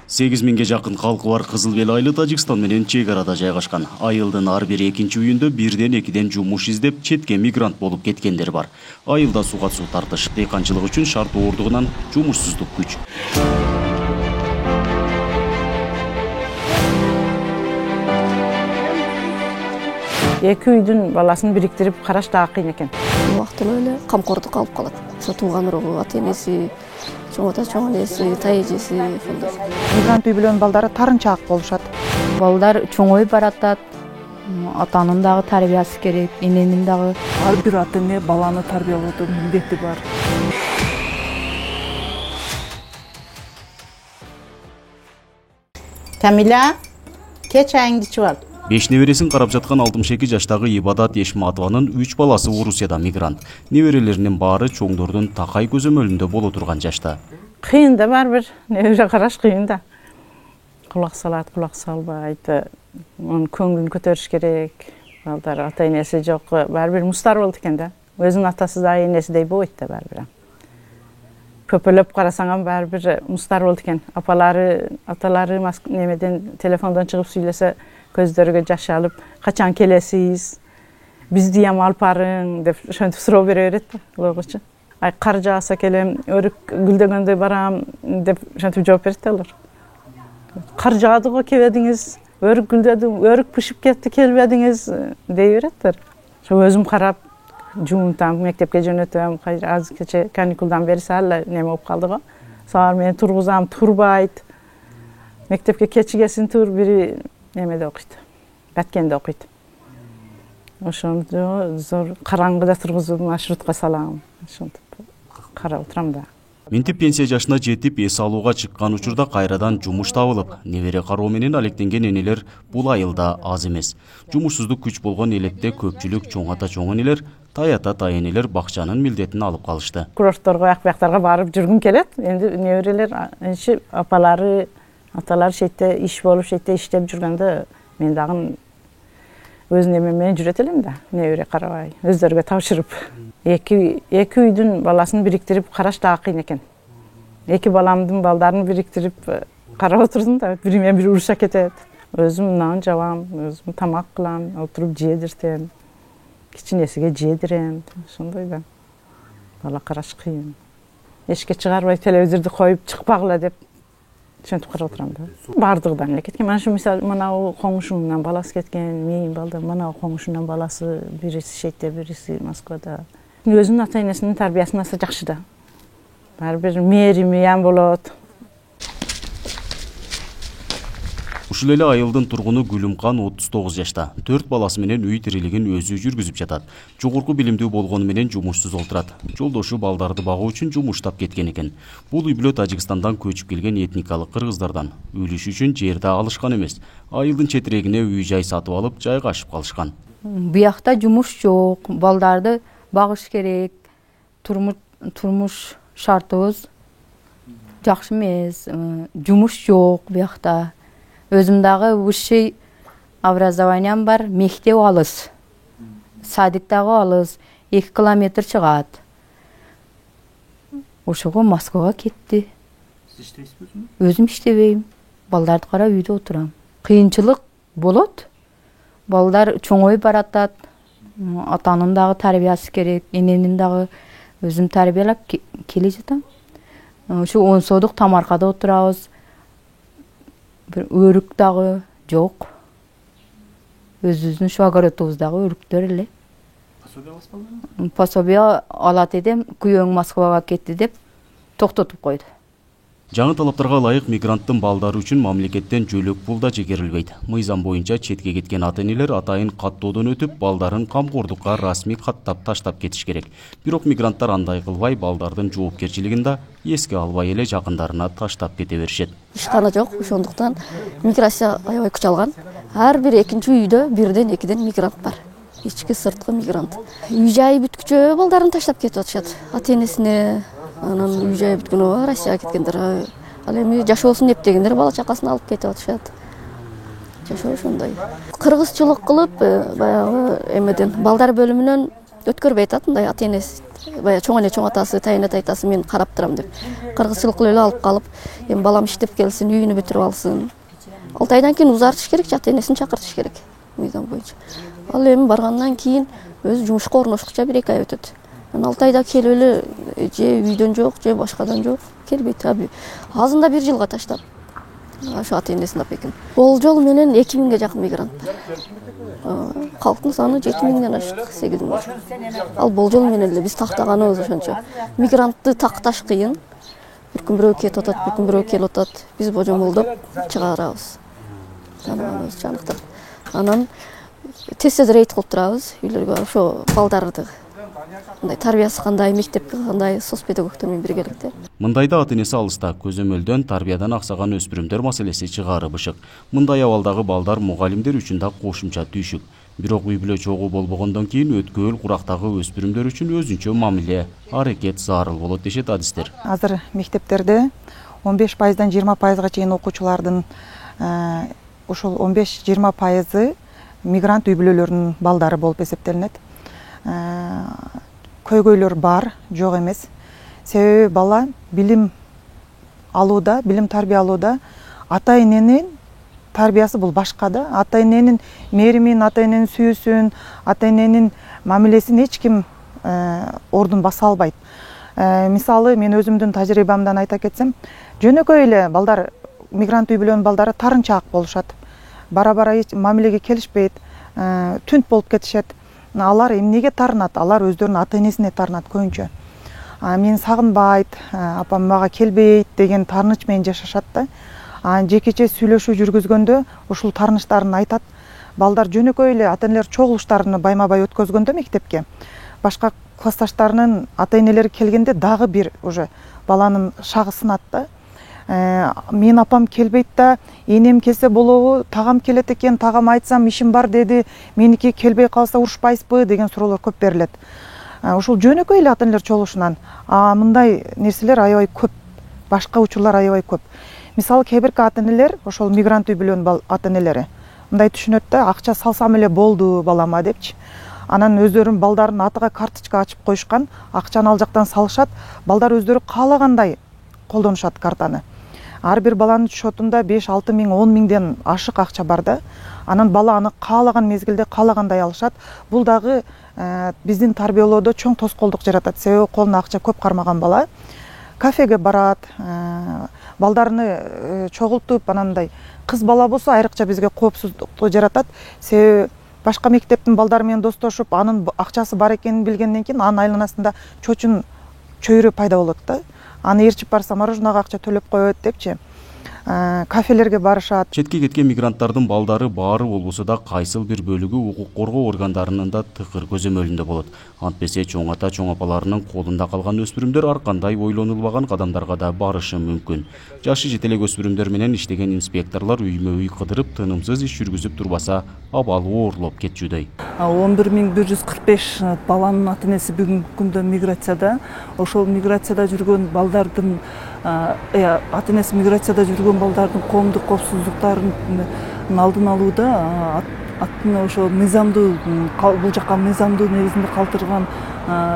8 миңге жакын калкы бар Кызыл Бел айылы Тажикстан менен чек арада жайгашкан. Айылдын ар бир экинчи үйүндө бирден экиден жумуш издеп четке мигрант болуп кеткендер бар. Айылда суга суу тартыш, дыйканчылык үчүн шарт оордугунан жумушсуздук күч. Эки үйдүн баласын бириктирип караш дагы кыйын экен. Убактылуу эле камкордук алып калат. Тууган уругу, ата-энеси, чоң энеси, тайэжеси. Мигрант үй бүлөнүн балдары тарынчаак болушат. Балдар чоңойуп баратат. Атанын дагы тарбиясы керек, эненин дагы. Ар бир ата-эне баланы тарбиялоодо милдети бар. Камила, кеч айыңды ичип ал. 5 небересин карап жаткан 62 жаштагы Ибадат Ешматованын 3 баласы Орусияда мигрант. Неберелеринин баары чоңдордун такай көзөмөлүндө боло турган жашта. Кыйын да барбир, небере караш кыйын да. Кулак салат, кулак салбайт. Анын көңүлүн көтөрүш керек. Балдар ата-энеси жок, барбир мустар болду экен да. Өзүнүн атасы да энесидей болбойт да барбир. Көпөлөп карасаң барбир мустар болду экен. Аталары немеден телефондон чыгып сүйлөсө көздөрүгө жаш алып, качан келесиз? Бизди ям алып барың деп ошентип суроо бере берет логочу. Ай кар жааса келем, өрүк гүлдөгөндө барам деп ошентип жооп берет алар. Кар жаады го келбедиңиз, өрүк гүлдөдү, өрүк пышып кетти келбедиңиз дей береттер. Ошо өзүм карап жуунтам, мектепке жөнөтөм, азыр кече каникулдан бери саал неме болуп калды го. Саар менен тургузам, турбайт. Мектепке кечигесин тур, бири немеде окуйт, Баткенде окуйт. Ошондо зор караңгыда тургузуп маршрутка салам. Ошентип карап отурам да. Минтип пенсия жашына жетип эс алууга чыккан учурда кайрадан жумуш табылып, небере кароо менен алектенген энелер бул айылда аз эмес. Жумушсуздук күч болгон электе көпчүлүк чоң ата чоң энелер, тай ата тай энелер бакчанын милдетин алып калышты. Курортторго, ак-бактарга барып жүргүм келет. Энди неберелер, апалары, аталар шетте иш болуп, шетте иштеп жүргөндө мен дагы өз немем менен жүрөт элем да. Небере карабай, өздөрүгө тапшырып. Эки үйдүн баласын бириктирип караш дагы кыйын экен. Эки баламдын балдарын бириктирип карап отурдум да, бири менен бири уруша кетет. Өзүм нан жабам, өзүм тамак кылам, отуруп жедиртем. Кичинесиге жедирем, ошондой да. Бала караш кыйын. Эшикке чыгарбай телевизорду коюп чыкпагыла деп ошентип карап отурам да. Бардыгыдан эле кеткен. Мына мисалы манабу коңушумдун баласы кеткен, менин балдар манабу коңушумдун баласы, бириси шетте, бириси Москвада. Өзүнүн ата-энесинин тарбиясын алса жакшы да. Барбир мээрими ям болот. Ушул эле айылдын тургуну Гүлүмкан 39 жашта. 4 баласы менен үй тирилигин өзү жүргүзүп жатат. Жогорку билимдүү болгону менен жумушсуз олтурат. Жолдошу балдарды багуу үчүн жумуштап кеткен экен. Бул үй бүлө Тажикстандан көчүп келген этникалык кыргыздардан. Үлүш үчүн жерди алышкан эмес. Айылдын четирегине үй жай сатып алып, жайгашып калышкан. Буякта жумуш жок, балдарды багыш керек. Турмуш шартыбыз жакшы эмес. Жумуш жок буякта. Өзүм дагы высший образованием бар, мектеп алыс. Садик дагы алыс, 2 километр чыгат. Ошого Москвага кетти. Сиз иштейсизби? Өзүм иштебейм. Балдарды карап үйдө отурам. Кыйынчылык болот. Балдар чоңоюп баратат. Атанын дагы тарбиясы керек, эненин дагы өзүм тарбиялап келе жатам. Ушу 10 содук тамаркада отурабыз. Bir örük dağı yok. Özümüzün şu огородубуздагы өрүктөр эле. Пособие аласызбы? Пособие алат эдем, күйөөң Москвага кетти деп токтотуп койду. Жаңы талаптарга ылайык мигранттын балдары үчүн мамлекеттен жөлөк пул да жегерилбейт. Мыйзам боюнча четке кеткен ата-энелер атайын каттоодон өтүп, балдарын камкордукка расмий каттап таштап кетиш керек. Бирок мигранттар андай кылбай, балдардын жоопкерчилигин да эске албай эле жакындарына таштап кете беришет. Ишкана жок, ошондуктан миграция аябай күч алган. Ар бир экинчи үйдө бирден экиден мигрант бар. Ички сырткы мигрант. Үй жай бүткүчө балдарын таштап кетип атышат. Ата-энесине анан үй жай бүткөнө Россияга кеткендер, ал эми жашоосун эптегендер бала чакасын алып кетип атышат. Жашоо ошондой. Кыргызчылык кылып, баягы эмеден балдар бөлүмүнөн өткөрбөй атат, мындай ата энеси баягы чоң эне чоң атасы, тайын айтасы мен карап турам деп. Кыргызчылык эле алып калып, эми балам иштеп келсин, үйүнү бүтүрүп алсын. 6 айдан кийин узартыш керек, ата энесин чакыртыш керек мыйзам боюнча. Ал эми баргандан кийин өзү жумушка орношкуча 1-2 ай өтөт. 6 айда келип эле же үйдөн жок, же башкадан жок келбейт. Азында 1 жылга таштап. Ошо ата энесин алып экен. Болжол менен 2000ге жакын мигрант бар. Калктын саны 7000ден ашык, 8000. Ал болжол менен эле биз тактаганыбыз ошончо. Мигрантты такташ кыйын. Bir gün birөө кетип атат, bir gün birөө келип атат. Биз божомолдоп чыгарабыз. Жаныбыз жаныктыр. Анан тез рейд кылып турабыз үйлөргө, ошо балдарды. Мындай тарбиясы кандай, мектепке кандай, соцпедагогдор менен биргеликте. Мындайда ата энеси алыста көзөмөлдөн тарбиядан аксаган өспүрүмдөр маселеси чыгарып ышык. Мындай абалдагы балдар мугалимдер үчүн да кошумча түйшүк. Бирок үй бүлө чогуу болбогондон кийин өткөөл курактагы өспүрүмдөр үчүн өзүнчө мамиле, аракет зарыл болот дешет адистер. Азыр мектептерде 15%дан 20%га чейин окуучулардын ошол 15-20% мигрант үй бүлөлөрүнүн балдары болуп эсептелинет. Көйгөйлөр бар, жок эмес. Себеби бала билим алууда, билим тарбия алууда ата эненин тарбиясы бул башка да. Ата эненин мээримин, ата эненин сүйүүсүн, ата эненин мамилесин эч ким ордун баса албайт. Мисалы мен өзүмдүн тажрыйбамдан айта кетсем, жөнөкөй эле балдар, мигрант үй бүлөнүн балдары тарынчаак болушат. Бара-бара мамилеге келишпейт, түнт болуп кетишет. Алар эмнеге тарынат? Алар өздөрүнүн ата энесине тарынат көбүнчө. Мен сагынбайт, апам мага келбейт деген тарыныч менен жашашат да. Жекече сүйлөшүү жүргүзгөндө ушул тарыныштарын айтат. Балдар жөнөкөй эле ата энелер чогулуштарын байма-бай өткөзгөндө мектепке башка классташтарынын ата энелери келгенде дагы бир уже баланын шагы сынат да. Мен апам келбейт да, энем келсе болобу, тагам келет экен, тагам айтсам ишим бар деди, меники келбей калса урушпайсызбы деген суроолор көп берилет. Ушул жөнөкөй эле ата энелер чогулушунан мындай нерселер аябай көп, башка учурлар аябай көп. Мисалы кээ бирки ата энелер, ошол мигрант үй бүлөнүн ата энелери мындай түшүнөт да, акча салсам эле болду балама депчи. Анан өздөрүнүн балдарын атыга карточка ачып коюшкан, акчаны ал жактан салышат, балдар өздөрү каалагандай колдонушат картаны. Ар бир баланын счетунда 5-6 миң, 10 миңден ашык акча бар да. Анан бала аны каалаган мезгилде каалагандай алышат. Бул дагы биздин тарбиялоодо чоң тоскоолдук жаратат. Себеби колуна акча көп кармаган бала кафеге барат, балдарыны чогултуп, анандай кыз бала болсо айрыкча бизге коопсуздукту жаратат. Себеби башка мектептин балдары менен достошуп, анын акчасы бар экенин билгенден кийин анын айланасында чочун чөйрө пайда болот да. Аны ээрчип барса мороженага акча төлөп коет депчи. Кафелерге барышат. Четке кеткен мигранттардын балдары баары болбосо да кайсыл бир бөлүгү укук коргоо органдарынын да тыкыр көзөмөлүндө болот. Антпесе чоң ата, чоң апаларынын колунда калган өспүрүмдөр ар кандай ойлонулбаган кадамдарга да барышы мүмкүн. Жашы жете эле өспүрүмдөр менен иштеген инспекторлор үймө үй кыдырып, тынымсыз иш жүргүзүп турбаса, абалы оорлоп кетчүдөй. 11145 баланын ата энеси бүгүнкү күндө миграцияда. Ошол миграцияда жүргөн балдардын ата энеси миграцияда жүргөн балдардын коомдук коопсуздуктарын алдын алууда ошо мыйзамдуу, бул жака мыйзамдуу негизинде калтырган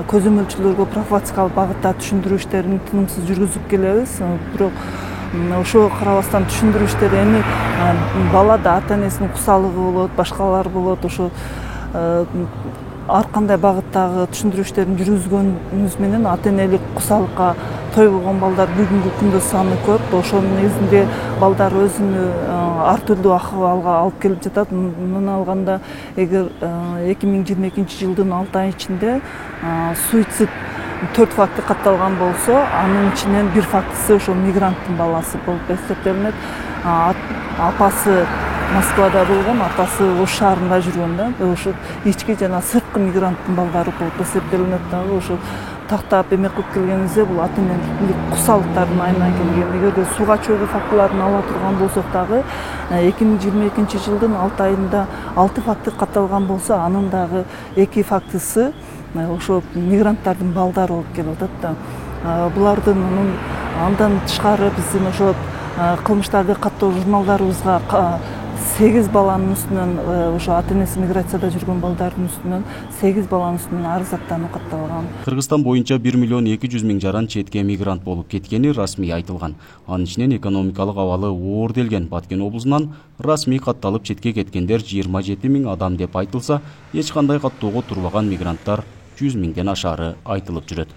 көзөмөлчүлөргө профилактикалык багытта түшүндүрүү иштерин тынымсыз жүргүзүп келебиз. Бирок ошо карабастан түшүндүрүү иштери эми балада ата энесинин кусалыгы болот, башкалар болот, ошо ар кандай багыттагы түшүндүрүү иштерин жүргүзгөнүбүз менен ата энелик кусалыкка тойбогон балдар бүгүнкү күндө саны көп. Ошонун негизинде балдар өзүн ар түрдүү акыбалга алып келип жатат. Мына алганда эгер 2022-жылдын 6 ай ичинде суицид 4 факты катталган болсо, анын ичинен 1 фактысы ошо мигранттын баласы болуп эсептелинет. Апасы Москвада болгон, атасы Ош шаарында жүргөн да. Ошо ички жана сырткы мигранттын балдары болуп эсептелинет дагы. Ошо тактап эме кылып келгенибизде бул ата энелик кусалыктардын айынан келген. Эгерде сууга чөгүү фактыларын ала турган болсок дагы 2022-жылдын 6 айында 6 факты катталган болсо, анын дагы 2 фактысы ошо мигранттардын балдары болуп келип атат да. Булардын андан тышкары биздин ошо кылмыштарды каттоо журналдарыбызга 8 баланын үстүнөн ошо ата энеси миграцияда жүргөн балдардын үстүнөн 8 баланын үстүнөн арыз аттануу катталган. Кыргызстан боюнча 1 миллион 200 миң жаран четке мигрант болуп кеткени расмий айтылган. Анын ичинен экономикалык абалы оор делген Баткен облусунан расмий катталып четке кеткендер 27 миң адам деп айтылса, эч кандай каттоого турбаган мигранттар 100 миңден ашаары айтылып жүрөт.